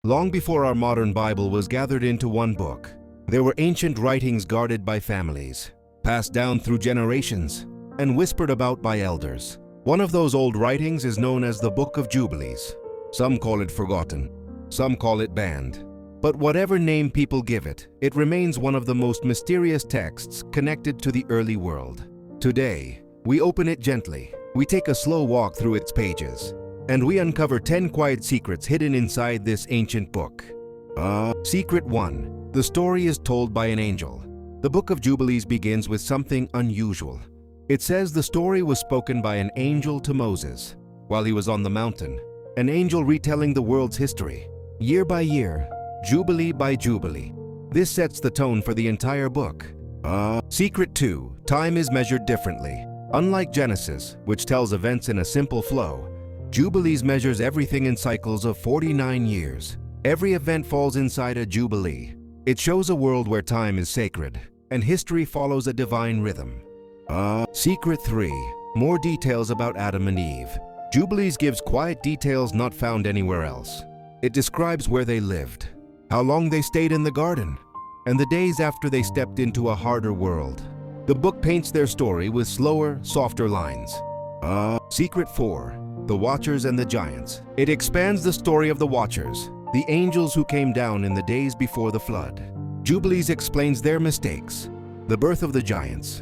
Long before our modern Bible was gathered into one book, there were ancient writings guarded by families, passed down through generations, and whispered about by elders. One of those old writings is known as the Book of Jubilees. Some call it forgotten, some call it banned. But whatever name people give it, it remains one of the most mysterious texts connected to the early world. Today, we open it gently, we take a slow walk through its pages, and we uncover 10 quiet secrets hidden inside this ancient book. Secret 1. The story is told by an angel. The Book of Jubilees begins with something unusual. It says the story was spoken by an angel to Moses while he was on the mountain, an angel retelling the world's history, year by year, jubilee by jubilee. This sets the tone for the entire book. Secret 2. Time is measured differently. Unlike Genesis, which tells events in a simple flow, Jubilees measures everything in cycles of 49 years. Every event falls inside a jubilee. It shows a world where time is sacred, and history follows a divine rhythm. Secret 3. More details about Adam and Eve. Jubilees gives quiet details not found anywhere else. It describes where they lived, how long they stayed in the garden, and the days after they stepped into a harder world. The book paints their story with slower, softer lines. Secret 4. The Watchers and the Giants. It expands the story of the Watchers, the angels who came down in the days before the flood. Jubilees explains their mistakes, the birth of the giants,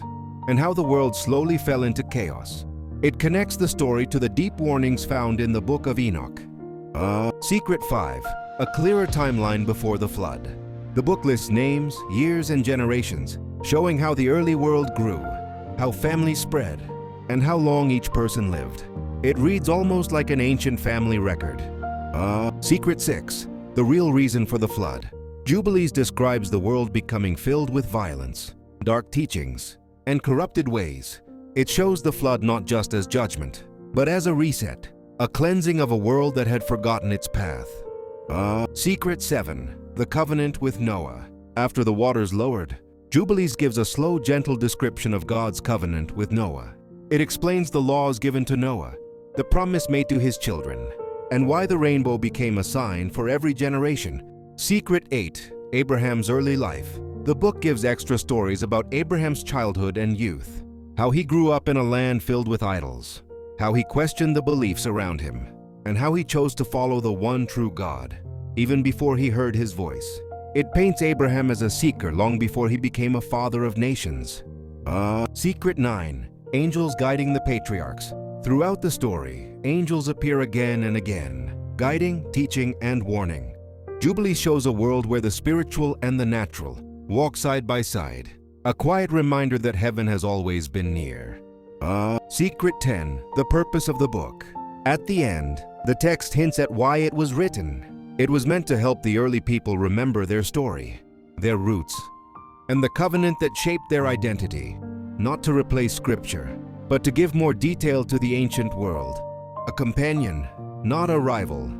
and how the world slowly fell into chaos. It connects the story to the deep warnings found in the Book of Enoch. Secret 5. A clearer timeline before the flood. The book lists names, years, and generations, showing how the early world grew, how families spread, and how long each person lived. It reads almost like an ancient family record. Secret 6. The real reason for the flood. Jubilees describes the world becoming filled with violence, dark teachings, and corrupted ways. It shows the flood not just as judgment, but as a reset, a cleansing of a world that had forgotten its path. Secret 7. The Covenant with Noah. After the waters lowered, Jubilees gives a slow, gentle description of God's covenant with Noah. It explains the laws given to Noah, the promise made to his children, and why the rainbow became a sign for every generation. Secret 8. Abraham's early life. The book gives extra stories about Abraham's childhood and youth, how he grew up in a land filled with idols, how he questioned the beliefs around him, and how he chose to follow the one true God, even before he heard his voice. It paints Abraham as a seeker long before he became a father of nations. Secret 9. Angels guiding the patriarchs. Throughout the story, angels appear again and again, guiding, teaching, and warning. Jubilee shows a world where the spiritual and the natural walk side by side, a quiet reminder that heaven has always been near. Secret 10. The purpose of the book. At the end, the text hints at why it was written. It was meant to help the early people remember their story, their roots, and the covenant that shaped their identity, not to replace scripture, but to give more detail to the ancient world. A companion, not a rival.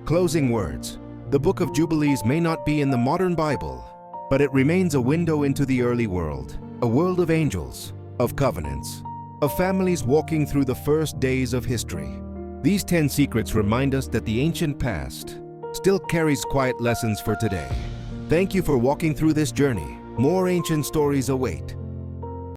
Closing words. The Book of Jubilees may not be in the modern Bible, but it remains a window into the early world, a world of angels, of covenants, of families walking through the first days of history. These 10 secrets remind us that the ancient past still carries quiet lessons for today. Thank you for walking through this journey. More ancient stories await.